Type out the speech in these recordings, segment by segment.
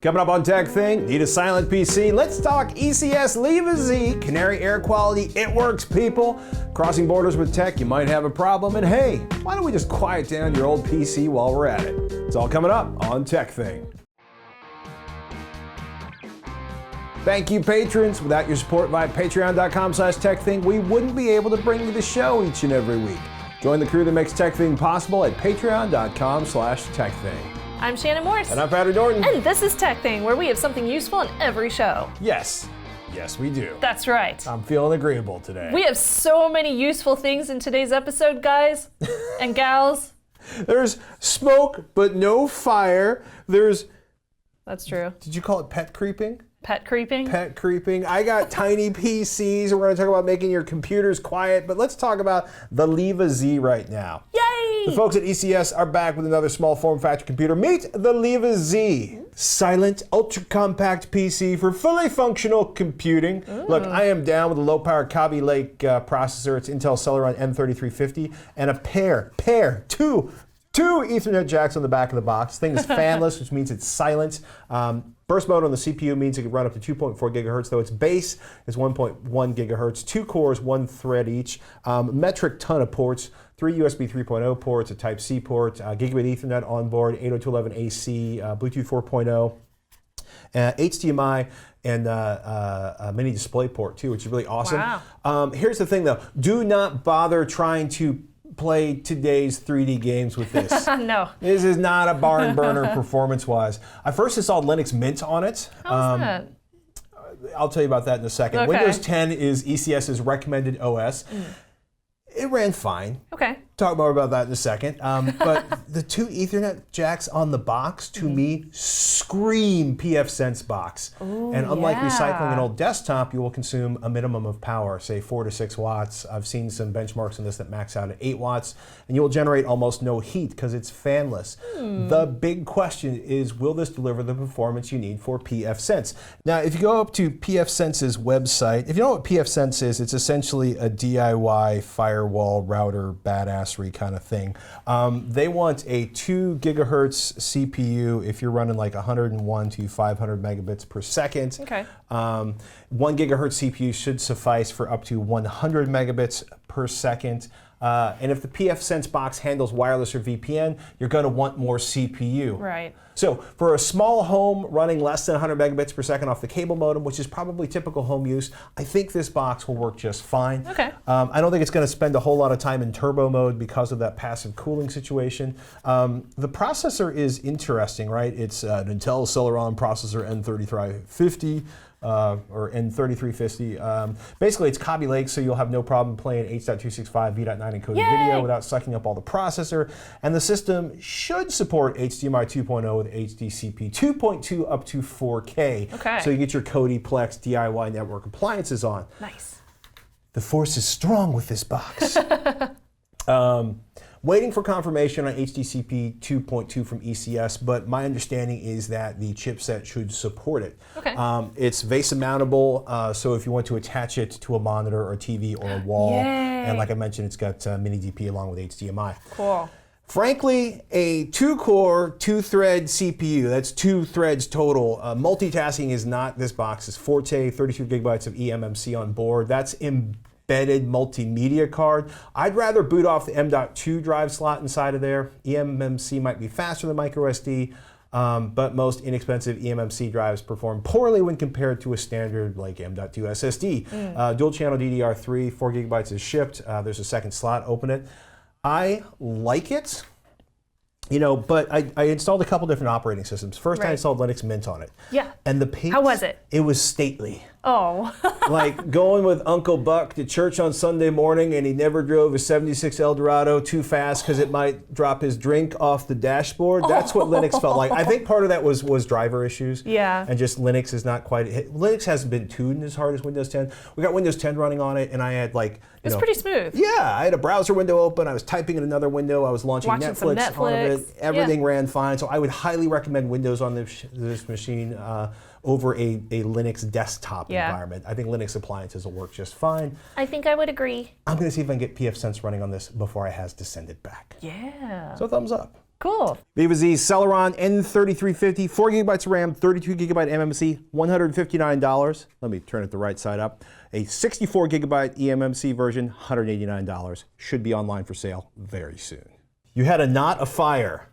Coming up on TekThing, need a silent PC? Let's talk ECS Liva Z, Canary air quality, it works people. Crossing borders with tech, you might have a problem, and hey, why don't we just quiet down your old PC while we're at it? It's all coming up on TekThing. Thank you, patrons. Without your support via patreon.com/TekThing, we wouldn't be able to bring you the show each and every week. Join the crew that makes TekThing possible at patreon.com/TekThing. I'm Shannon Morse. And I'm Patrick Norton. And this is TekThing, where we have something useful in every show. Yes. Yes, we do. That's right. I'm feeling agreeable today. We have so many useful things in today's episode, guys and gals. There's smoke, but no fire. There's... That's true. Did you call it pet creeping? Pet creeping? Pet creeping. I got tiny PCs, and we're going to talk about making your computers quiet, but let's talk about the Liva Z right now. Yay! The folks at ECS are back with another small form factor computer. Meet the Liva Z. Silent, ultra-compact PC for fully functional computing. Ooh. Look, I am down with a low-power Kaby Lake processor. It's Intel Celeron N3350, and a two Ethernet jacks on the back of the box. Thing is fanless, which means it's silent. Burst mode on the CPU means it can run up to 2.4 gigahertz, though its base is 1.1 gigahertz. 2 cores, 1 thread each. Metric ton of ports. 3 USB 3.0 ports, a Type-C port, gigabit Ethernet on board, 802.11ac, Bluetooth 4.0, HDMI, and a mini display port too, which is really awesome. Wow. Here's the thing though, do not bother trying to play today's 3D games with this. No. This is not a barn burner performance-wise. I first installed Linux Mint on it. How's that? I'll tell you about that in a second. Okay. Windows 10 is ECS's recommended OS. It ran fine. Okay. Talk more about that in a second. But the 2 Ethernet jacks on the box, to me, scream PFsense box. Ooh, and unlike yeah. recycling an old desktop, you will consume a minimum of power, say 4 to 6 watts. I've seen some benchmarks on this that max out at 8 watts. And you will generate almost no heat because it's fanless. The big question is, will this deliver the performance you need for PFsense? Now, if you go up to PFsense's website, if you know what PFsense is, it's essentially a DIY firewall router badassery kind of thing. They want a 2 gigahertz CPU if you're running like 101 to 500 megabits per second. Okay. 1 gigahertz CPU should suffice for up to 100 megabits per second. And if the PFsense box handles wireless or VPN, you're going to want more CPU. Right. So for a small home running less than 100 megabits per second off the cable modem, which is probably typical home use, I think this box will work just fine. Okay. I don't think it's going to spend a whole lot of time in turbo mode because of that passive cooling situation. The processor is interesting, right? It's an Intel Celeron processor N3350. Or N3350. Basically, it's Kaby Lake, so you'll have no problem playing H.265 V.9 encoded video without sucking up all the processor. And the system should support HDMI 2.0 with HDCP 2.2 up to 4K. Okay. So you get your Kodi Plex DIY network appliances on. Nice. The force is strong with this box. Waiting for confirmation on HDCP 2.2 from ECS, but my understanding is that the chipset should support it. Okay. It's VESA mountable, so if you want to attach it to a monitor or a TV or a wall, and like I mentioned, it's got mini DP along with HDMI. Cool. Frankly, a 2-core, 2-thread CPU, that's 2 threads total. Multitasking is not this box's forte, 32 gigabytes of eMMC on board. That's embedded multimedia card. I'd rather boot off the M.2 drive slot inside of there. eMMC might be faster than microSD, but most inexpensive eMMC drives perform poorly when compared to a standard like M.2 SSD. Dual channel DDR3, 4 gigabytes is shipped. There's a second slot, open it. I like it, you know, but I installed a couple different operating systems. First, I installed Linux Mint on it. Yeah. And the pace, how was it? It was stately. Oh. Like going with Uncle Buck to church on Sunday morning, and he never drove a 76 Eldorado too fast because it might drop his drink off the dashboard. That's what Linux felt like. I think part of that was driver issues. Yeah. And just Linux is not quite, Linux hasn't been tuned as hard as Windows 10. We got Windows 10 running on it, and I had like, it's pretty smooth. Yeah, I had a browser window open. I was typing in another window. I was launching Netflix on it. Everything ran fine. So I would highly recommend Windows on this machine over a Linux desktop environment. I think Linux appliances will work just fine. I think I would agree. I'm going to see if I can get PFsense running on this before I has to send it back. Yeah. So thumbs up. Cool. Liva Z Celeron N3350, 4 gigabytes of RAM, 32 gigabyte eMMC, $159. Let me turn it the right side up. A 64 gigabyte eMMC version, $189. Should be online for sale very soon. You had not a fire,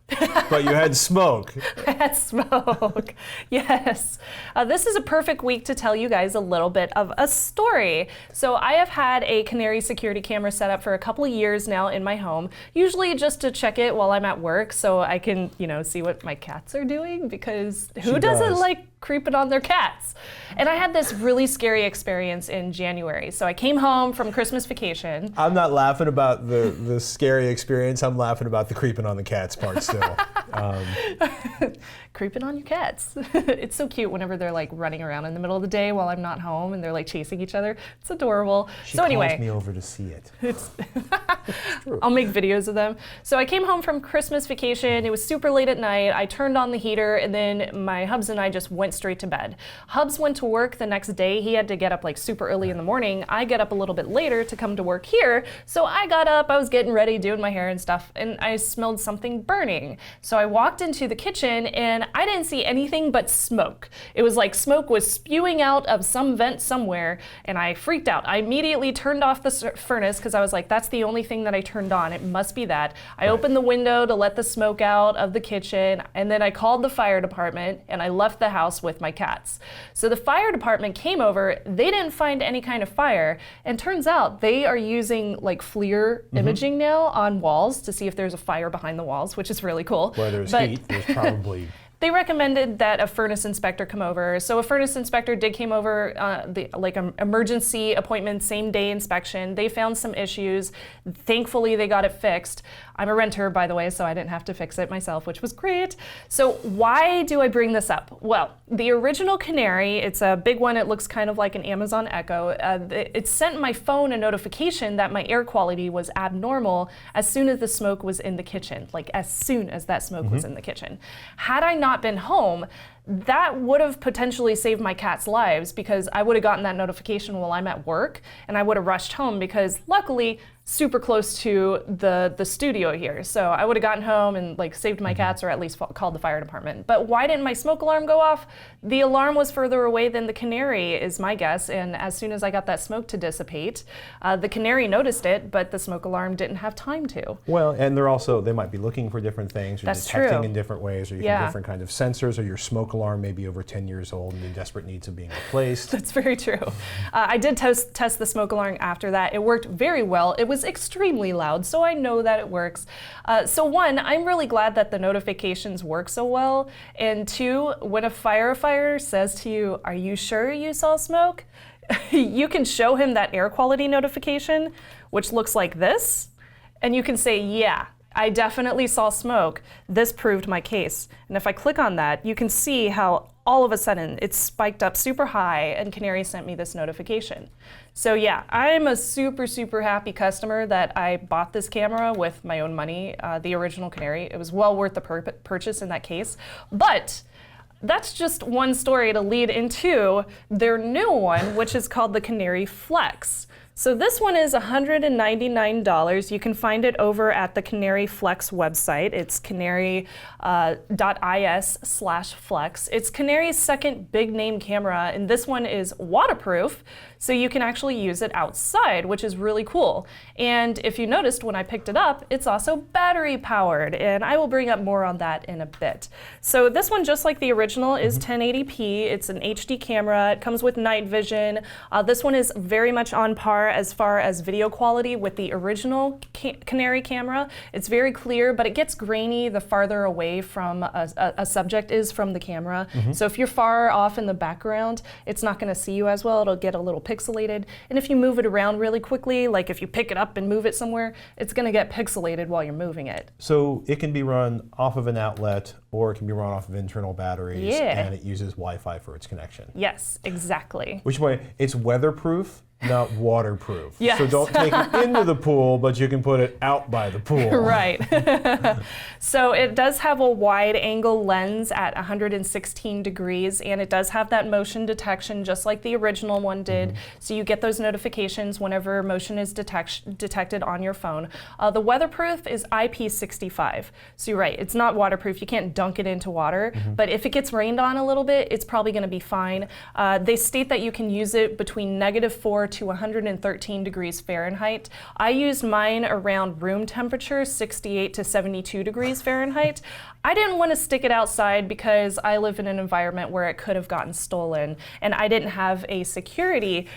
but you had smoke. I had smoke. Yes. This is a perfect week to tell you guys a little bit of a story. So I have had a Canary security camera set up for a couple of years now in my home, usually just to check it while I'm at work so I can, see what my cats are doing, because who doesn't like creeping on their cats? And I had this really scary experience in January. So I came home from Christmas vacation. I'm not laughing about the scary experience. I'm laughing about the creeping on the cats part still. Creeping on your cats. It's so cute whenever they're like running around in the middle of the day while I'm not home and they're like chasing each other. It's adorable. She so anyway, calls me over to see it. It's I'll make videos of them. So I came home from Christmas vacation. It was super late at night. I turned on the heater and then my hubs and I just went straight to bed. Hubs went to work the next day. He had to get up like super early in the morning. I get up a little bit later to come to work here. So I got up, I was getting ready, doing my hair and stuff, and I smelled something burning. So I walked into the kitchen and I didn't see anything but smoke. It was like smoke was spewing out of some vent somewhere, and I freaked out. I immediately turned off the furnace because I was like, that's the only thing that I turned on. It must be that. I opened the window to let the smoke out of the kitchen, and then I called the fire department and I left the house with my cats. So the fire department came over, they didn't find any kind of fire, and turns out they are using like FLIR imaging now on walls to see if there's a fire behind the walls, which is really cool. Where there's heat, there's probably... They recommended that a furnace inspector come over. So a furnace inspector did came over, emergency appointment, same day inspection. They found some issues. Thankfully, they got it fixed. I'm a renter, by the way, so I didn't have to fix it myself, which was great. So why do I bring this up? Well, the original Canary, it's a big one. It looks kind of like an Amazon Echo. It sent my phone a notification that my air quality was abnormal as soon as the smoke was in the kitchen, like as soon as that smoke was in the kitchen. Had I not been home, that would have potentially saved my cat's lives, because I would have gotten that notification while I'm at work and I would have rushed home, because luckily super close to the studio here. So I would have gotten home and like saved my cats, or at least called the fire department. But why didn't my smoke alarm go off? The alarm was further away than the Canary is my guess. And as soon as I got that smoke to dissipate, the Canary noticed it, but the smoke alarm didn't have time to. Well, and they might be looking for different things, or That's detecting true. in different ways, or using different kind of sensors, or your smoke alarm may be over 10 years old and in desperate needs of being replaced. That's very true. I did test the smoke alarm after that. It worked very well. It was extremely loud, so I know that it works. So one, I'm really glad that the notifications work so well. And two, when a firefighter says to you, "Are you sure you saw smoke?" you can show him that air quality notification, which looks like this, and you can say, "Yeah, I definitely saw smoke. This proved my case." And if I click on that, you can see how all of a sudden it's spiked up super high and Canary sent me this notification. So yeah, I'm a super, super happy customer that I bought this camera with my own money, the original Canary. It was well worth the purchase in that case. But that's just one story to lead into their new one, which is called the Canary Flex. So this one is $199. You can find it over at the Canary Flex website. It's canary.is/flex. It's Canary's second big name camera, and this one is waterproof, so you can actually use it outside, which is really cool. And if you noticed when I picked it up, it's also battery powered, and I will bring up more on that in a bit. So this one, just like the original, is 1080p. It's an HD camera. It comes with night vision. This one is very much on par as far as video quality with the original Canary camera. It's very clear, but it gets grainy the farther away from a subject is from the camera. So if you're far off in the background, it's not going to see you as well. It'll get a little pixelated. And if you move it around really quickly, like if you pick it up and move it somewhere, it's going to get pixelated while you're moving it. So it can be run off of an outlet, or it can be run off of internal batteries, and it uses Wi-Fi for its connection. Yes, exactly. Which way, it's weatherproof, not waterproof. Yes. So don't take it into the pool, but you can put it out by the pool. Right. So it does have a wide angle lens at 116 degrees, and it does have that motion detection just like the original one did. So you get those notifications whenever motion is detected on your phone. The weatherproof is IP65. So you're right, it's not waterproof. You can't dunk it into water, but if it gets rained on a little bit, it's probably going to be fine. They state that you can use it between -4 to 113 degrees Fahrenheit. I used mine around room temperature, 68 to 72 degrees Fahrenheit. I didn't want to stick it outside because I live in an environment where it could have gotten stolen, and I didn't have a security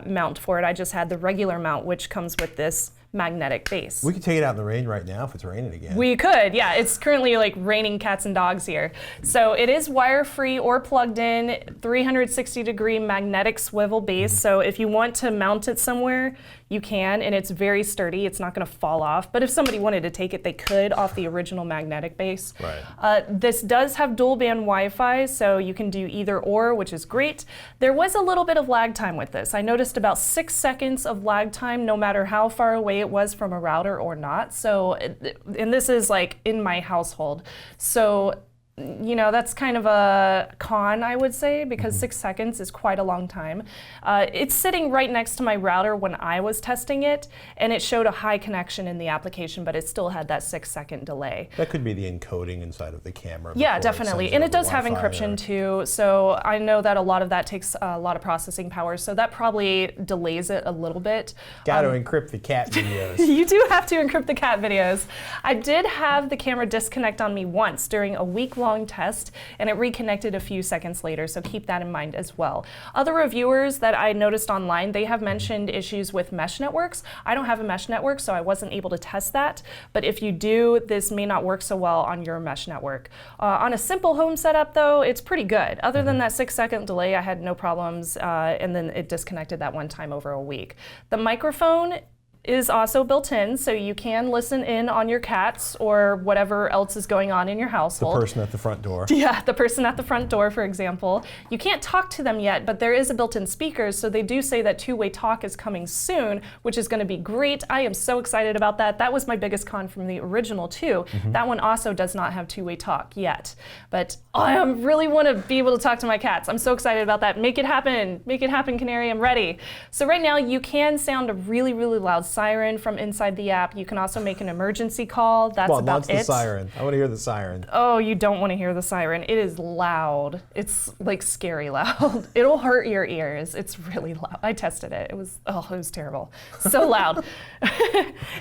mount for it. I just had the regular mount, which comes with this magnetic base. We could take it out in the rain right now if it's raining again. We could, yeah. It's currently like raining cats and dogs here. So it is wire-free or plugged in, 360-degree magnetic swivel base. So if you want to mount it somewhere, you can, and it's very sturdy. It's not going to fall off. But if somebody wanted to take it, they could off the original magnetic base. Right. This does have dual band Wi-Fi, so you can do either or, which is great. There was a little bit of lag time with this. I noticed about 6 seconds of lag time, no matter how far away it was from a router or not. So, and this is like in my household. So, you know, that's kind of a con, I would say, because 6 seconds is quite a long time. It's sitting right next to my router when I was testing it, and it showed a high connection in the application, but it still had that 6-second delay. That could be the encoding inside of the camera. Yeah, definitely. And it does have encryption too, so I know that a lot of that takes a lot of processing power, so that probably delays it a little bit. Got to encrypt the cat videos. You do have to encrypt the cat videos. I did have the camera disconnect on me once during a week-long test, and it reconnected a few seconds later, so keep that in mind as well. Other reviewers that I noticed online, they have mentioned issues with mesh networks. I don't have a mesh network, so I wasn't able to test that, but if you do, this may not work so well on your mesh network. On a simple home setup though, it's pretty good. Other than that 6-second delay, I had no problems, and then it disconnected that one time over a week. The microphone is also built in, so you can listen in on your cats or whatever else is going on in your household. The person at the front door. Yeah, the person at the front door, for example. You can't talk to them yet, but there is a built-in speaker, so they do say that two-way talk is coming soon, which is going to be great. I am so excited about that. That was my biggest con from the original too. That one also does not have two-way talk yet, but I really want to be able to talk to my cats. I'm so excited about that. Make it happen. Make it happen, Canary. I'm ready. So right now you can sound a really, really loud siren from inside the app. You can also make an emergency call. That's Come on, about launch it. the siren. I want to hear the siren. Oh, you don't want to hear the siren. It is loud. It's like scary loud. It'll hurt your ears. It's really loud. I tested it. It was terrible. So loud.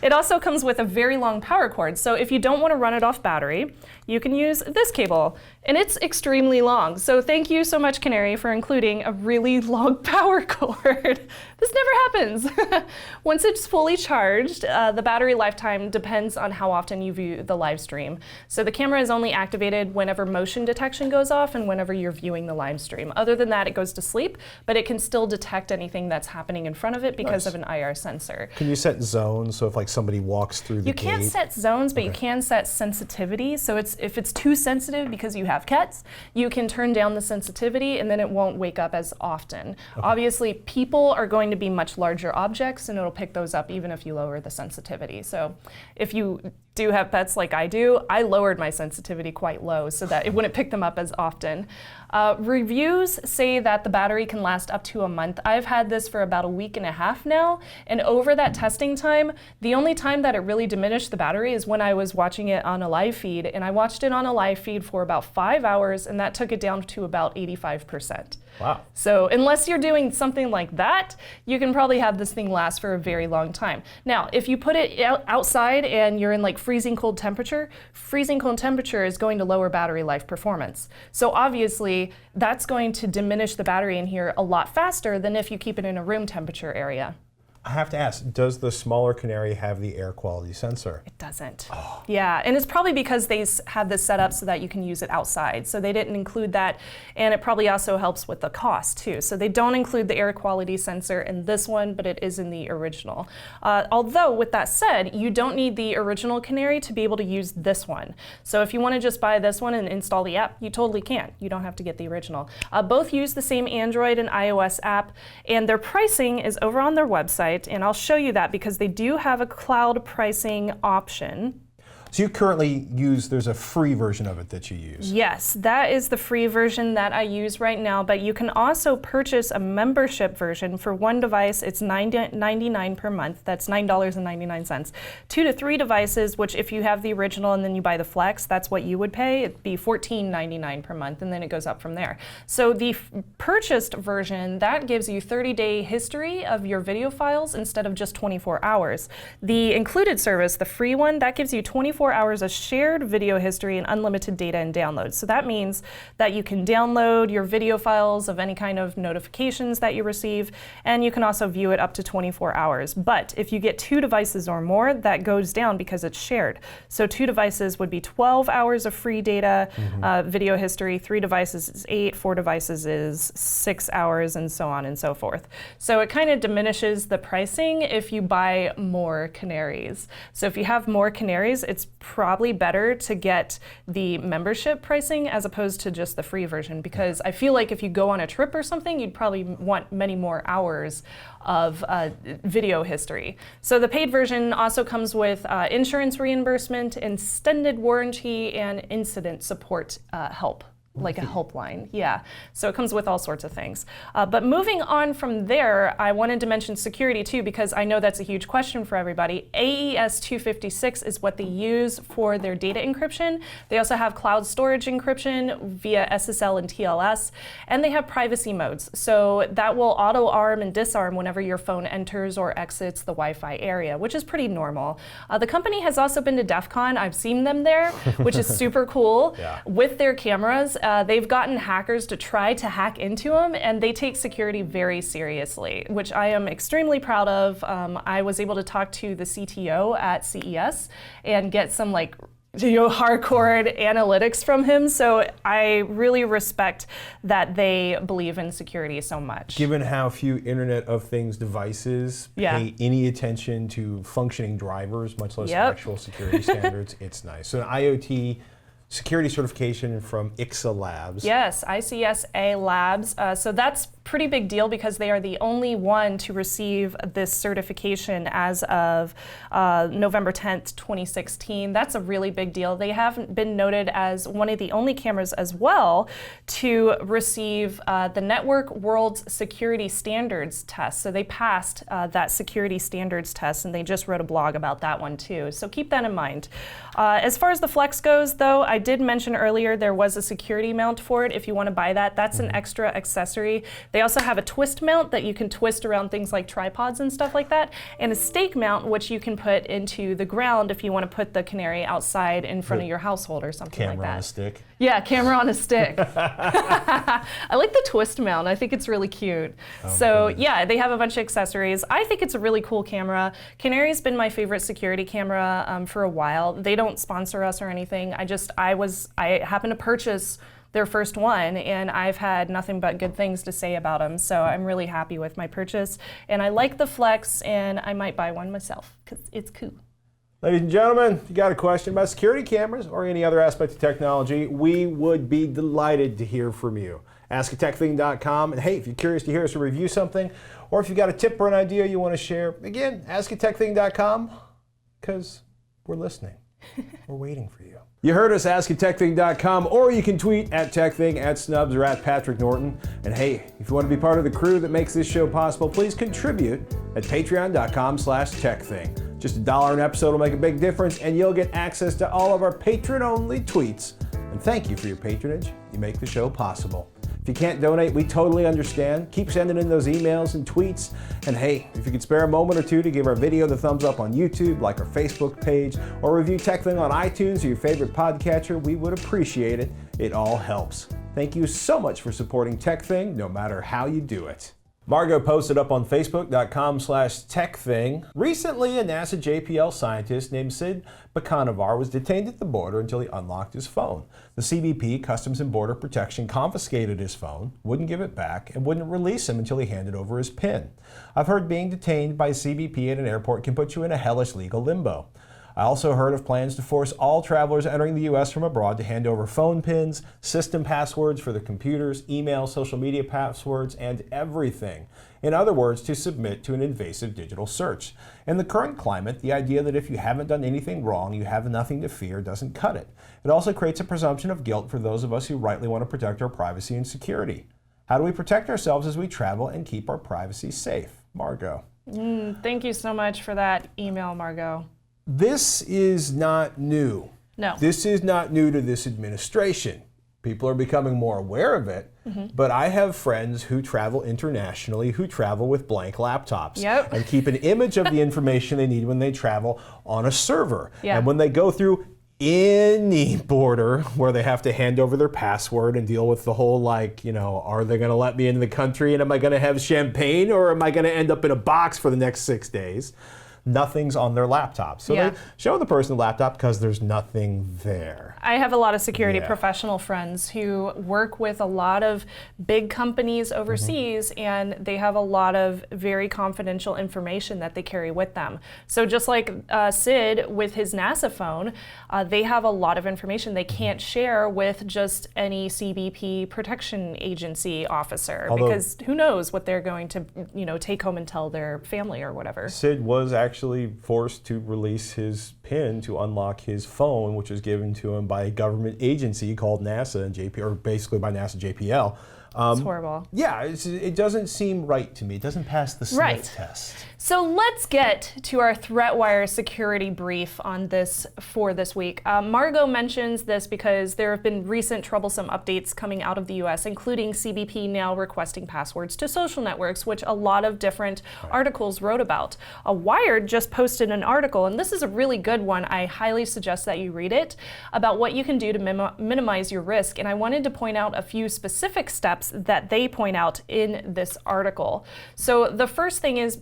It also comes with a very long power cord. So if you don't want to run it off battery, you can use this cable. And it's extremely long. So thank you so much, Canary, for including a really long power cord. This never happens. Once it's fully charged, the battery lifetime depends on how often you view the live stream. So the camera is only activated whenever motion detection goes off and whenever you're viewing the live stream. Other than that, it goes to sleep, but it can still detect anything that's happening in front of it because of an IR sensor. Can you set zones, so if like somebody walks through the gate? You can't set zones, but you can set sensitivity. So if it's too sensitive because you have cats, you can turn down the sensitivity and then it won't wake up as often. Obviously, people are going to be much larger objects and it'll pick those up even if you lower the sensitivity. So if you do have pets like I do, I lowered my sensitivity quite low so that it wouldn't pick them up as often. Reviews say that the battery can last up to a month. I've had this for about a week and a half now, and over that testing time, the only time that it really diminished the battery is when I was watching it on a live feed, and I watched it on a live feed for about 5 hours, and that took it down to about 85%. Wow. So unless you're doing something like that, you can probably have this thing last for a very long time. Now, if you put it outside and you're in like freezing cold temperature is going to lower battery life performance. So obviously, that's going to diminish the battery in here a lot faster than if you keep it in a room temperature area. I have to ask, does the smaller Canary have the air quality sensor? It doesn't. Oh. Yeah, and it's probably because they have this set up so that you can use it outside. So they didn't include that, and it probably also helps with the cost too. So they don't include the air quality sensor in this one, but it is in the original. Although with that said, you don't need the original Canary to be able to use this one. So if you want to just buy this one and install the app, you totally can. You don't have to get the original. Both use the same Android and iOS app, and their pricing is over on their website. And I'll show you that because they do have a cloud pricing option. So you currently use, there's a free version of it that you use. Yes, that is the free version that I use right now, but you can also purchase a membership version. For one device, it's $99 per month. That's $9.99. 2 to 3 devices, which if you have the original and then you buy the Flex, that's what you would pay. It'd be $14.99 per month, and then it goes up from there. So the purchased version, that gives you 30-day history of your video files instead of just 24 hours. The included service, the free one, that gives you 24 hours of shared video history and unlimited data and downloads. So that means that you can download your video files of any kind of notifications that you receive, and you can also view it up to 24 hours. But if you get 2 devices or more, that goes down because it's shared. So 2 devices would be 12 hours of free data, video history, 3 devices is 8, 4 devices is 6 hours, and so on and so forth. So it kind of diminishes the pricing if you buy more Canaries. So if you have more Canaries, it's probably better to get the membership pricing as opposed to just the free version, because I feel like if you go on a trip or something, you'd probably want many more hours of video history. So the paid version also comes with insurance reimbursement, extended warranty, and incident support help. Like a helpline, yeah. So it comes with all sorts of things. But moving on from there, I wanted to mention security too, because I know that's a huge question for everybody. AES 256 is what they use for their data encryption. They also have cloud storage encryption via SSL and TLS, and they have privacy modes. So that will auto arm and disarm whenever your phone enters or exits the Wi-Fi area, which is pretty normal. The company has also been to DEF CON. I've seen them there, which is super cool. Yeah. With their cameras. They've gotten hackers to try to hack into them, and they take security very seriously, which I am extremely proud of. I was able to talk to the CTO at CES and get some hardcore analytics from him. So I really respect that they believe in security so much. Given how few Internet of Things devices pay any attention to functioning drivers, much less actual security standards, it's nice. So an IoT security certification from ICSA Labs. Yes, ICSA Labs. So that's pretty big deal because they are the only one to receive this certification as of November 10th, 2016. That's a really big deal. They have been noted as one of the only cameras as well to receive the Network World's Security Standards test. So they passed that security standards test, and they just wrote a blog about that one too. So keep that in mind. As far as the Flex goes, though, I did mention earlier there was a security mount for it if you want to buy that. That's an extra accessory. They also have a twist mount that you can twist around things like tripods and stuff like that, and a stake mount which you can put into the ground if you want to put the Canary outside in front of your household or something like that. Camera on a stick. Yeah, camera on a stick. I like the twist mount. I think it's really cute. So yeah, they have a bunch of accessories. I think it's a really cool camera. Canary's been my favorite security camera for a while. They don't sponsor us or anything. I happened to purchase their first one, and I've had nothing but good things to say about them. So I'm really happy with my purchase, and I like the Flex, and I might buy one myself because it's cool. Ladies and gentlemen, if you got a question about security cameras or any other aspect of technology, we would be delighted to hear from you. AskATekThing.com, and hey, if you're curious to hear us review something, or if you got a tip or an idea you want to share, again, AskATekThing.com, because we're listening. We're waiting for you. You heard us, AskATekThing.com, or you can tweet at TekThing, at Snubs, or at Patrick Norton. And hey, if you want to be part of the crew that makes this show possible, please contribute at patreon.com/TekThing. Just $1 an episode will make a big difference, and you'll get access to all of our patron-only tweets. And thank you for your patronage. You make the show possible. If you can't donate, we totally understand. Keep sending in those emails and tweets. And hey, if you could spare a moment or two to give our video the thumbs up on YouTube, like our Facebook page, or review TekThing on iTunes or your favorite podcatcher, we would appreciate it. It all helps. Thank you so much for supporting TekThing, no matter how you do it. Margot posted up on Facebook.com/TekThing. Recently, a NASA JPL scientist named Sid Bakanavar was detained at the border until he unlocked his phone. The CBP, Customs and Border Protection, confiscated his phone, wouldn't give it back, and wouldn't release him until he handed over his PIN. I've heard being detained by CBP at an airport can put you in a hellish legal limbo. I also heard of plans to force all travelers entering the U.S. from abroad to hand over phone PINs, system passwords for their computers, email, social media passwords, and everything. In other words, to submit to an invasive digital search. In the current climate, the idea that if you haven't done anything wrong, you have nothing to fear doesn't cut it. It also creates a presumption of guilt for those of us who rightly want to protect our privacy and security. How do we protect ourselves as we travel and keep our privacy safe? Margot. Thank you so much for that email, Margot. This is not new. No. This is not new to this administration. People are becoming more aware of it, but I have friends who travel internationally who travel with blank laptops and keep an image of the information they need when they travel on a server. And when they go through any border where they have to hand over their password and deal with the whole, like, are they going to let me into the country and am I going to have champagne or am I going to end up in a box for the next 6 days? Nothing's on their laptop. So they show the person the laptop because there's nothing there. I have a lot of security professional friends who work with a lot of big companies overseas, and they have a lot of very confidential information that they carry with them. So just like Sid with his NASA phone, they have a lot of information they can't share with just any CBP protection agency officer, because who knows what they're going to take home and tell their family or whatever. Sid was actually forced to release his PIN to unlock his phone, which was given to him by a government agency called NASA and or basically by NASA JPL. It's horrible. Yeah, it doesn't seem right to me. It doesn't pass the sniff test. So let's get to our ThreatWire security brief on this for this week. Margot mentions this because there have been recent troublesome updates coming out of the US, including CBP now requesting passwords to social networks, which a lot of different articles wrote about. Wired just posted an article, and this is a really good one. I highly suggest that you read it, about what you can do to minimize your risk. And I wanted to point out a few specific steps that they point out in this article. So the first thing is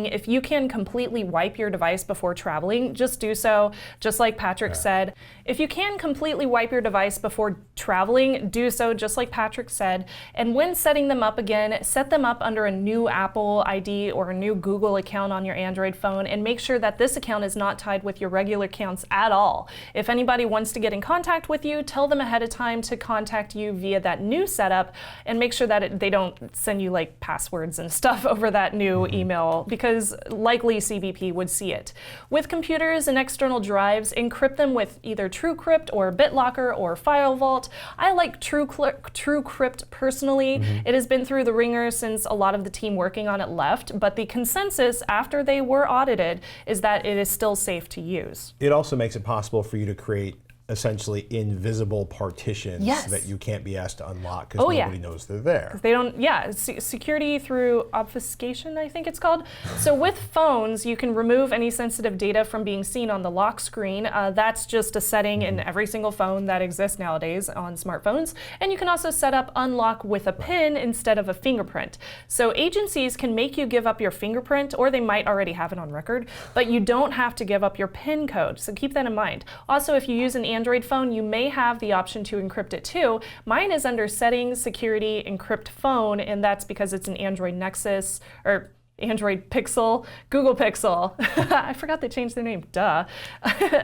if you can completely wipe your device before traveling, just do so. Just like Patrick said, if you can completely wipe your device before traveling, do so just like Patrick said. And when setting them up again, set them up under a new Apple ID or a new Google account on your Android phone, and make sure that this account is not tied with your regular accounts at all. If anybody wants to get in contact with you, tell them ahead of time to contact you via that new setup, and make sure that they don't send you like passwords and stuff over that new email, because likely CBP would see it. With computers and external drives, encrypt them with either TrueCrypt or BitLocker or FileVault. I like TrueCrypt personally. It has been through the ringer since a lot of the team working on it left, but the consensus after they were audited is that it is still safe to use. It also makes it possible for you to create essentially invisible partitions that you can't be asked to unlock because nobody knows they're there. They don't, security through obfuscation, I think it's called. So with phones, you can remove any sensitive data from being seen on the lock screen. That's just a setting in every single phone that exists nowadays on smartphones. And you can also set up unlock with a PIN instead of a fingerprint. So agencies can make you give up your fingerprint, or they might already have it on record, but you don't have to give up your PIN code. So keep that in mind. Also, if you use an Android phone, you may have the option to encrypt it too. Mine is under Settings, Security, Encrypt Phone, and that's because it's an Android Nexus, or Android Pixel, Google Pixel. I forgot they changed their name, duh.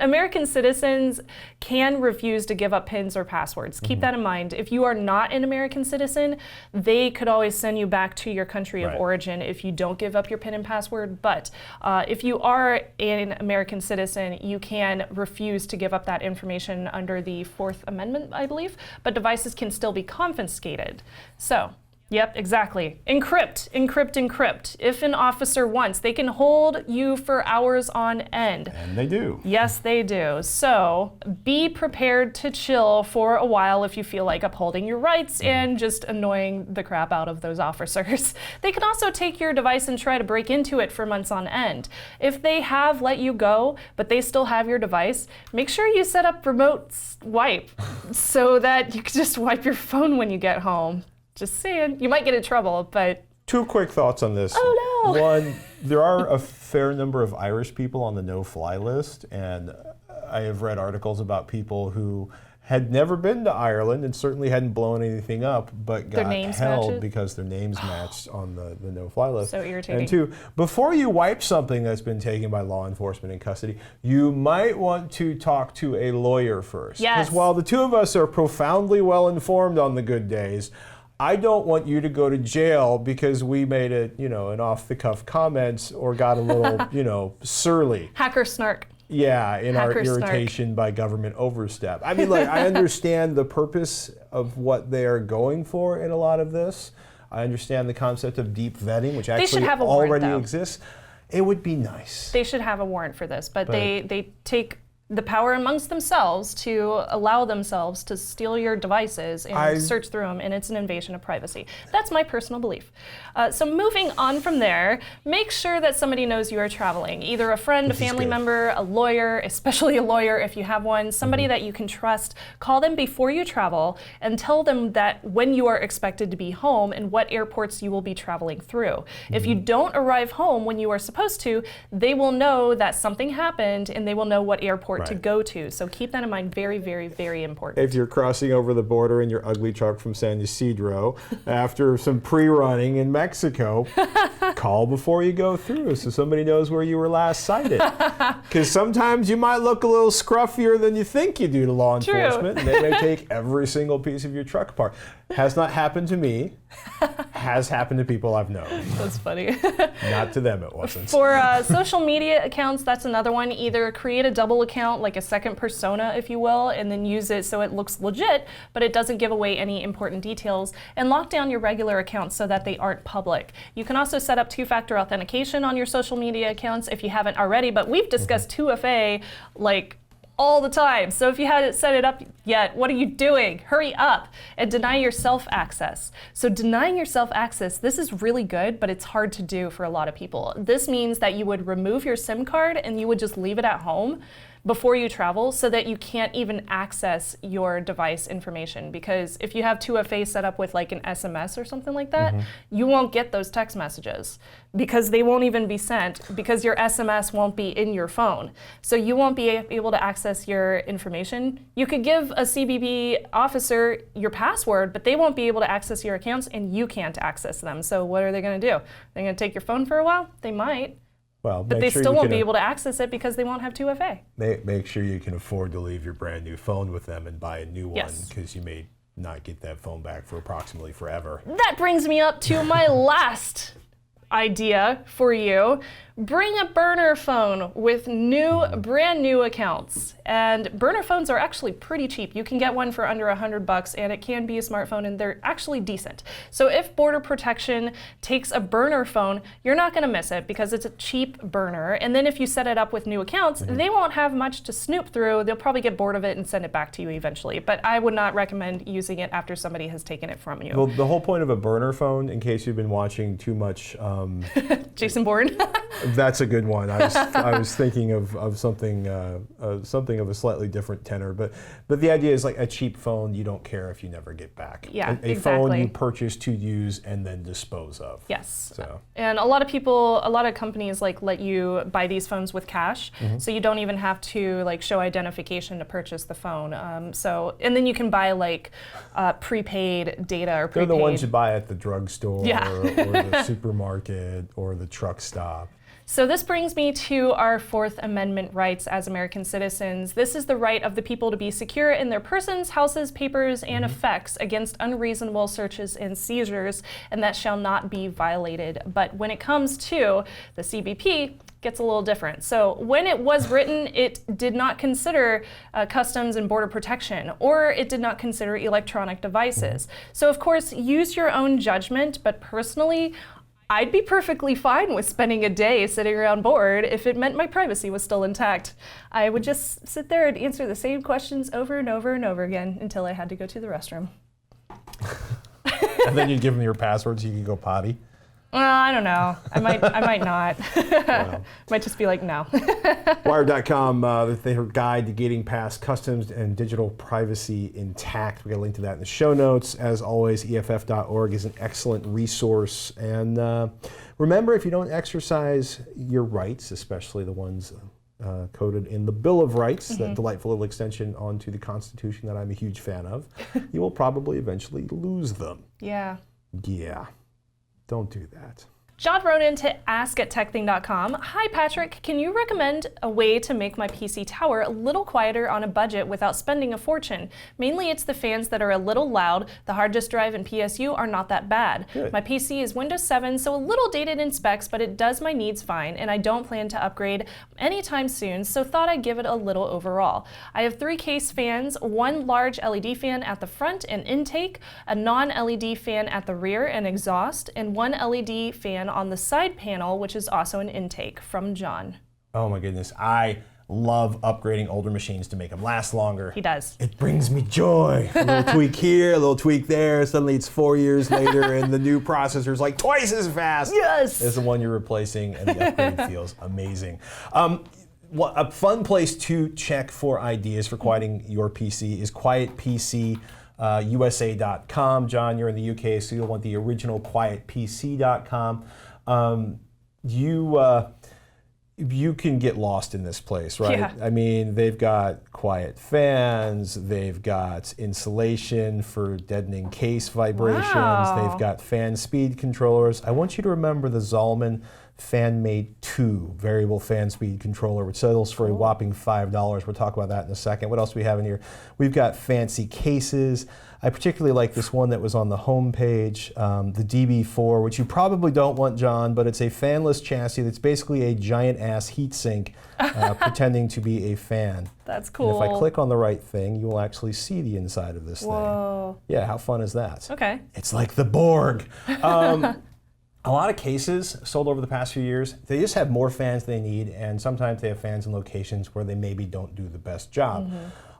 American citizens can refuse to give up PINs or passwords. Keep that in mind. If you are not an American citizen, they could always send you back to your country of origin if you don't give up your PIN and password. But if you are an American citizen, you can refuse to give up that information under the Fourth Amendment, I believe, but devices can still be confiscated. So, yep, exactly. Encrypt, encrypt, encrypt. If an officer wants, they can hold you for hours on end. And they do. Yes, they do. So be prepared to chill for a while if you feel like upholding your rights and just annoying the crap out of those officers. They can also take your device and try to break into it for months on end. If they have let you go, but they still have your device, make sure you set up remote wipe so that you can just wipe your phone when you get home. Just saying. You might get in trouble, but Two quick thoughts on this. Oh no! One, there are a fair number of Irish people on the no-fly list, and I have read articles about people who had never been to Ireland and certainly hadn't blown anything up, but got held because their names matched on the no-fly list. So irritating. And two, before you wipe something that's been taken by law enforcement in custody, you might want to talk to a lawyer first. Yes. Because while the two of us are profoundly well-informed on the good days, I don't want you to go to jail because we made an off-the-cuff comment or got a little, surly. Hacker snark. Yeah, in our irritation by government overstep. I mean, like, I understand the purpose of what they are going for in a lot of this. I understand the concept of deep vetting, which actually already exists. It would be nice. They should have a warrant for this, but they take the power amongst themselves to allow themselves to steal your devices and search through them, and it's an invasion of privacy. That's my personal belief. So moving on from there, make sure that somebody knows you are traveling. Either a friend, a family member, a lawyer, especially a lawyer if you have one, somebody that you can trust. Call them before you travel and tell them that when you are expected to be home and what airports you will be traveling through. If you don't arrive home when you are supposed to, they will know that something happened and they will know what airport to go to. So keep that in mind. Very, very, very important. If you're crossing over the border in your ugly truck from San Ysidro after some pre-running in Mexico, call before you go through so somebody knows where you were last sighted. Because sometimes you might look a little scruffier than you think you do to law enforcement, and they may take every single piece of your truck apart. Has not happened to me. Has happened to people I've known. That's funny. Not to them, it wasn't. For social media accounts, that's another one. Either create a double account, like a second persona, if you will, and then use it so it looks legit, but it doesn't give away any important details. And lock down your regular accounts so that they aren't public. You can also set up two-factor authentication on your social media accounts if you haven't already, but we've discussed 2FA like all the time. So if you haven't set it up yet, what are you doing? Hurry up and deny yourself access. So denying yourself access, this is really good, but it's hard to do for a lot of people. This means that you would remove your SIM card and you would just leave it at home before you travel so that you can't even access your device information. Because if you have 2FA set up with like an SMS or something like that, you won't get those text messages because they won't even be sent because your SMS won't be in your phone. So you won't be able to access your information. You could give a CBP officer your password, but they won't be able to access your accounts and you can't access them. So what are they gonna do? They're gonna take your phone for a while? They might. Well, but they still won't be able to access it because they won't have 2FA. Make sure you can afford to leave your brand new phone with them and buy a new one because you may not get that phone back for approximately forever. That brings me up to my last idea for you. Bring a burner phone with brand new accounts. And burner phones are actually pretty cheap. You can get one for under $100 and it can be a smartphone and they're actually decent. So if Border Protection takes a burner phone, you're not gonna miss it because it's a cheap burner. And then if you set it up with new accounts, they won't have much to snoop through. They'll probably get bored of it and send it back to you eventually. But I would not recommend using it after somebody has taken it from you. Well, the whole point of a burner phone, in case you've been watching too much Jason Bourne. That's a good one. I was thinking of something of a slightly different tenor, but the idea is like a cheap phone you don't care if you never get back. Yeah, a phone you purchase to use and then dispose of. Yes. So. And a lot of companies like let you buy these phones with cash, so you don't even have to like show identification to purchase the phone. And then you can buy like prepaid data or prepaid. They're the ones you buy at the drugstore or the supermarket or the truck stop. So this brings me to our Fourth Amendment rights as American citizens. This is the right of the people to be secure in their persons, houses, papers, and effects against unreasonable searches and seizures, and that shall not be violated. But when it comes to the CBP, gets a little different. So when it was written, it did not consider Customs and Border Protection, or it did not consider electronic devices. So of course, use your own judgment, but personally, I'd be perfectly fine with spending a day sitting around bored if it meant my privacy was still intact. I would just sit there and answer the same questions over and over and over again until I had to go to the restroom. And then you'd give them your password so you could go potty? Well, I don't know. I might not. Might just be like, no. Wired.com, their guide to getting past customs and digital privacy intact. We got a link to that in the show notes. As always, EFF.org is an excellent resource. And remember, if you don't exercise your rights, especially the ones coded in the Bill of Rights, that delightful little extension onto the Constitution that I'm a huge fan of, you will probably eventually lose them. Yeah. Yeah. Don't do that. John wrote in to ask@TekThing.com. Hi Patrick, can you recommend a way to make my PC tower a little quieter on a budget without spending a fortune? Mainly it's the fans that are a little loud. The hard disk drive and PSU are not that bad. Good. My PC is Windows 7, so a little dated in specs, but it does my needs fine, and I don't plan to upgrade anytime soon, so thought I'd give it a little overall. I have 3 case fans, 1 large LED fan at the front and intake, a non-LED fan at the rear and exhaust, and 1 LED fan on the side panel, which is also an intake. From John. Oh my goodness. I love upgrading older machines to make them last longer. He does. It brings me joy. A little tweak here, a little tweak there. Suddenly it's 4 years later and the new processor's like twice as fast Yes. as the one you're replacing, and the upgrade feels amazing. A fun place to check for ideas for quieting your PC is quietpcusa.com. John, you're in the UK, so you'll want the original quietpc.com. You can get lost in this place, right? Yeah. I mean, they've got quiet fans, they've got insulation for deadening case vibrations, Wow. they've got fan speed controllers. I want you to remember the Zalman FanMate 2 variable fan speed controller, which sells for a whopping $5. We'll talk about that in a second. What else do we have in here? We've got fancy cases. I particularly like this one that was on the home page, the DB4, which you probably don't want, John, but it's a fanless chassis that's basically a giant ass heatsink pretending to be a fan. That's cool. And if I click on the right thing, you will actually see the inside of this Whoa. thing. Yeah, how fun is that? Okay. It's like the Borg. A lot of cases sold over the past few years, they just have more fans than they need, and sometimes they have fans in locations where they maybe don't do the best job.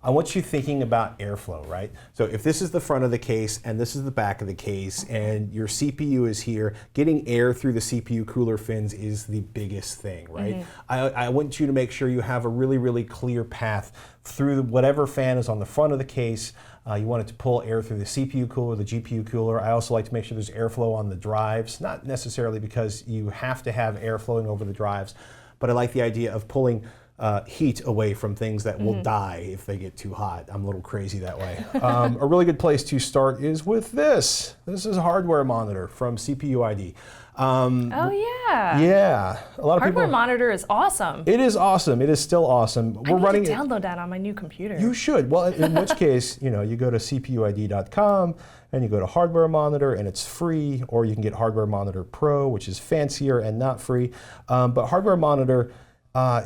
I want you thinking about airflow, right? So if this is the front of the case and this is the back of the case and your CPU is here, getting air through the CPU cooler fins is the biggest thing, right? I want you to make sure you have a really, really clear path through whatever fan is on the front of the case. You want it to pull air through the CPU cooler, the GPU cooler. I also like to make sure there's airflow on the drives, not necessarily because you have to have air flowing over the drives, but I like the idea of pulling heat away from things that will die if they get too hot. I'm a little crazy that way. A really good place to start is with this. This is a hardware monitor from CPU ID. Oh yeah. Yeah, a lot of Hardware people. monitor is awesome. It is awesome. It is still awesome. I need to download that on my new computer. You should. Well, in which case, you go to cpuid.com and you go to hardware monitor and it's free, or you can get hardware monitor pro, which is fancier and not free. But hardware monitor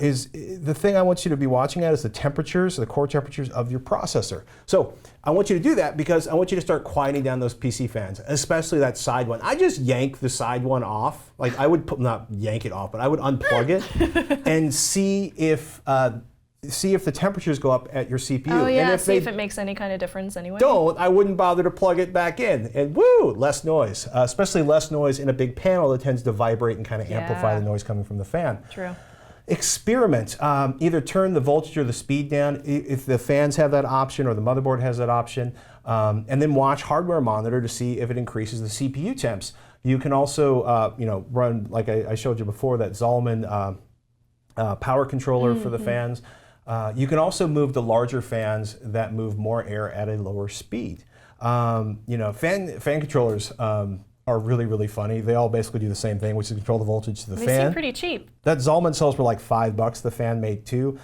is the thing I want you to be watching at is the temperatures, the core temperatures of your processor. So I want you to do that because I want you to start quieting down those PC fans, especially that side one. I just yank the side one off. Like I would not yank it off, but I would unplug it and see if the temperatures go up at your CPU. Oh yeah, and see if it makes any kind of difference anyway. I wouldn't bother to plug it back in. And woo, less noise, especially less noise in a big panel that tends to vibrate and kind of amplify the noise coming from the fan. True. Experiment. Either turn the voltage or the speed down if the fans have that option or the motherboard has that option, and then watch hardware monitor to see if it increases the CPU temps. You can also run, like I showed you before, that Zalman power controller for the fans. You can also move the larger fans that move more air at a lower speed. Fan controllers are really, really funny. They all basically do the same thing, which is control the voltage to the fan. They seem pretty cheap. That Zalman sells for like $5, the FanMate 2.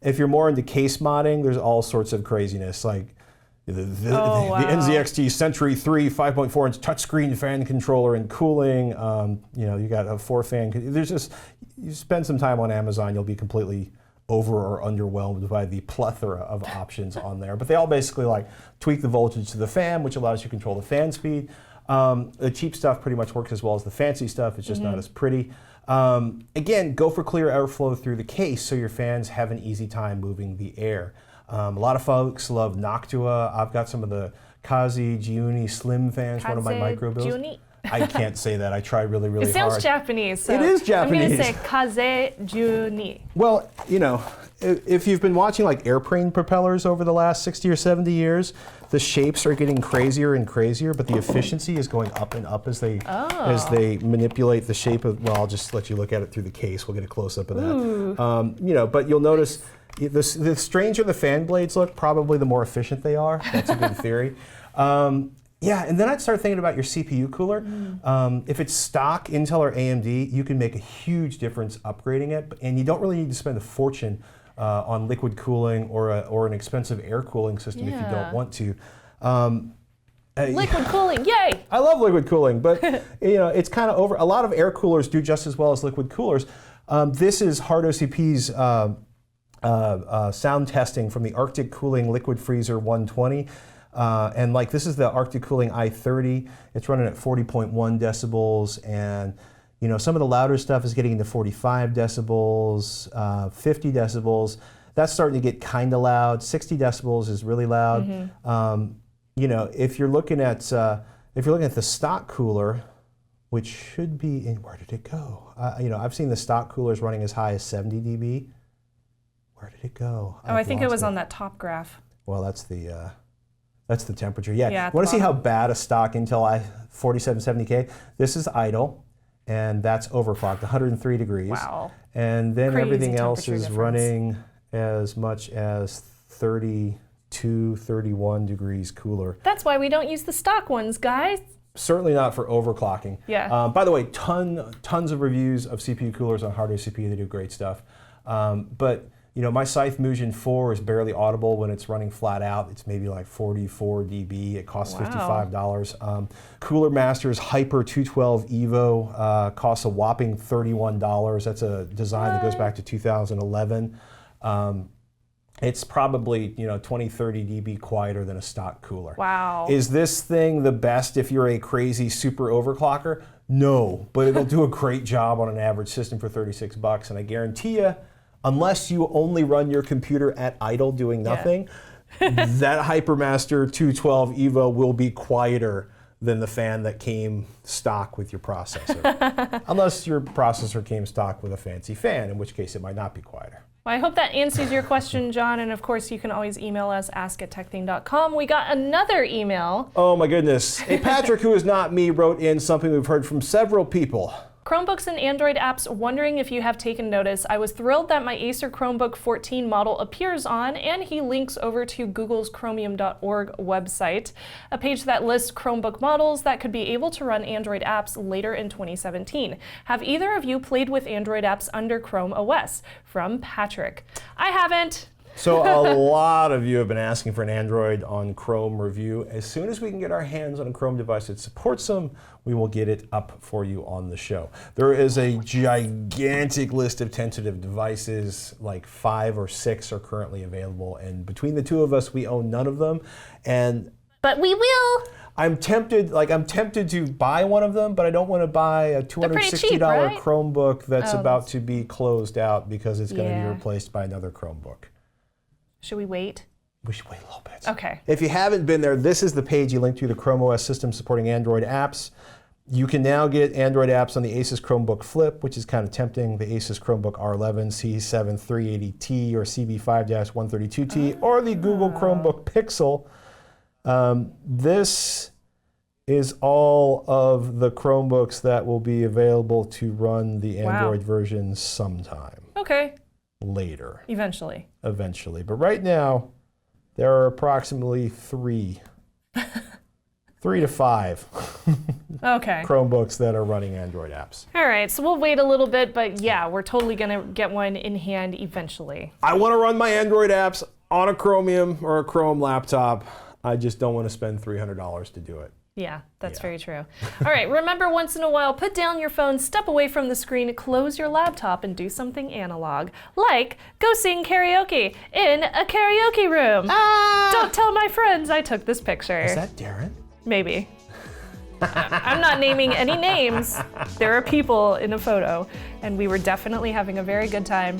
If you're more into case modding, there's all sorts of craziness, like the NZXT Century 3 5.4-inch touchscreen fan controller and cooling. You got a 4-fan. You spend some time on Amazon, you'll be completely over or underwhelmed by the plethora of options on there. But they all basically like tweak the voltage to the fan, which allows you to control the fan speed. The cheap stuff pretty much works as well as the fancy stuff. It's just not as pretty. Again, go for clear airflow through the case so your fans have an easy time moving the air. A lot of folks love Noctua. I've got some of the Kazi Giuni Slim fans, one of my micro builds. I can't say that. I try really, really It sounds hard. Japanese. So It is Japanese. I'm going to say kaze ju ni. Well, you know, if you've been watching like airplane propellers over the last 60 or 70 years, the shapes are getting crazier and crazier, but the efficiency is going up and up as they manipulate the shape of. Well, I'll just let you look at it through the case. We'll get a close up of that. You know, but you'll notice the stranger the fan blades look, probably the more efficient they are. That's a good theory. Yeah, and then I'd start thinking about your CPU cooler. If it's stock Intel or AMD, you can make a huge difference upgrading it, and you don't really need to spend a fortune on liquid cooling or an expensive air cooling system if you don't want to. Liquid cooling, yay! I love liquid cooling, but you know, it's kind of over. A lot of air coolers do just as well as liquid coolers. This is Hard OCP's sound testing from the Arctic Cooling Liquid Freezer 120. And like this is the Arctic Cooling i30. It's running at 40.1 decibels, and you know, some of the louder stuff is getting into 45 decibels, 50 decibels. That's starting to get kind of loud. 60 decibels is really loud. You know, if you're looking at the stock cooler, which should be in, where did it go? You know, I've seen the stock coolers running as high as 70 dB. Where did it go? Oh, I think it was on that top graph. Well, that's the temperature. Yeah. Yeah, Want to see how bad a stock Intel 4770K? This is idle, and that's overclocked, 103 degrees. Wow. And then Crazy everything else temperature is difference. running as much as 32, 31 degrees cooler. That's why we don't use the stock ones, guys. Certainly not for overclocking. Yeah. By the way, tons of reviews of CPU coolers on Hard OCP. They do great stuff. But you know, my Scythe Musion 4 is barely audible when it's running flat out. It's maybe like 44 dB. It costs $55. Cooler Master's Hyper 212 Evo costs a whopping $31. That's a design that goes back to 2011. It's probably, you know, 20, 30 dB quieter than a stock cooler. Wow. Is this thing the best if you're a crazy super overclocker? No, but it'll do a great job on an average system for $36. And I guarantee you, unless you only run your computer at idle doing nothing, that Hypermaster 212 Evo will be quieter than the fan that came stock with your processor. Unless your processor came stock with a fancy fan, in which case it might not be quieter. Well, I hope that answers your question, John. And of course, you can always email us, ask@tekthing.com. We got another email. Oh my goodness. A Patrick, who is not me, wrote in something we've heard from several people. Chromebooks and Android apps, wondering if you have taken notice. I was thrilled that my Acer Chromebook 14 model appears on, and he links over to Google's Chromium.org website, a page that lists Chromebook models that could be able to run Android apps later in 2017. Have either of you played with Android apps under Chrome OS? From Patrick. I haven't. So a lot of you have been asking for an Android on Chrome review. As soon as we can get our hands on a Chrome device that supports them, we will get it up for you on the show. There is a gigantic list of tentative devices, like 5 or 6 are currently available, and between the two of us, we own none of them. But we will. I'm tempted to buy one of them, but I don't want to buy a $260 cheap, right? Chromebook that's about to be closed out because it's going to be replaced by another Chromebook. Should we wait? We should wait a little bit. Okay. If you haven't been there, this is the page you link to, the Chrome OS system supporting Android apps. You can now get Android apps on the Asus Chromebook Flip, which is kind of tempting, the Asus Chromebook R11, C7380T, or CB5-132T, or the Google Chromebook Pixel. This is all of the Chromebooks that will be available to run the Android version sometime. Okay. Later. Eventually. But right now, there are approximately 3 to 5 Chromebooks that are running Android apps. All right, so we'll wait a little bit, but yeah, we're totally going to get one in hand eventually. I want to run my Android apps on a Chromium or a Chrome laptop. I just don't want to spend $300 to do it. Yeah, that's very true. All right, remember, once in a while, put down your phone, step away from the screen, close your laptop, and do something analog. Like, go sing karaoke in a karaoke room. Don't tell my friends I took this picture. Is that Darren? Maybe. I'm not naming any names. There are people in a photo, and we were definitely having a very good time.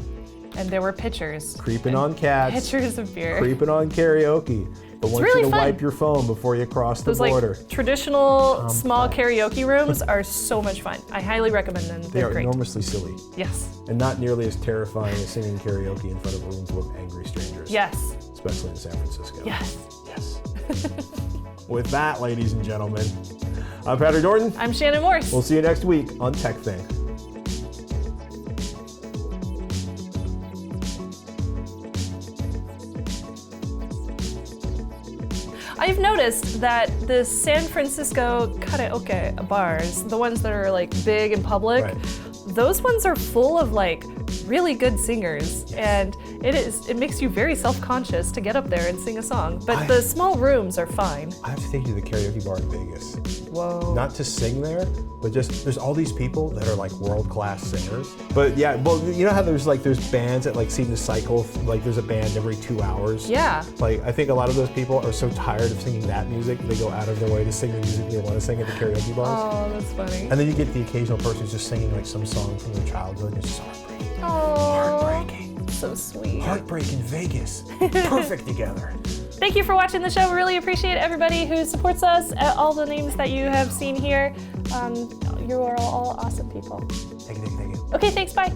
And there were pictures. Creeping on cats. Pictures of beer. Creeping on karaoke. The ones really to fun. wipe your phone before you cross the Those border. like traditional small karaoke rooms are so much fun. I highly recommend them. They They're are great. enormously silly. Yes. And not nearly as terrifying as singing karaoke in front of a room full of angry strangers. Yes. Especially in San Francisco. Yes. Yes. With that, ladies and gentlemen, I'm Patrick Norton. I'm Shannon Morse. We'll see you next week on TekThing. I've noticed that the San Francisco karaoke bars, the ones that are like big and public, Right. those ones are full of like really good singers, and it makes you very self-conscious to get up there and sing a song. But the small rooms are fine. I have to take you to the karaoke bar in Vegas. Whoa. Not to sing there, but just there's all these people that are like world-class singers. But yeah, well, you know how there's bands that like seem to cycle, like there's a band every 2 hours. Yeah. Like I think a lot of those people are so tired of singing that music, they go out of their way to sing the music they want to sing at the karaoke bars. Oh, that's funny. And then you get the occasional person who's just singing like some song from their childhood. It's just heartbreaking. Oh, Heartbreaking. so sweet. Heartbreak in Vegas. Perfect together. Thank you for watching the show. We really appreciate everybody who supports us. All the names that you have seen here. You are all awesome people. Thank you. Okay, thanks. Bye.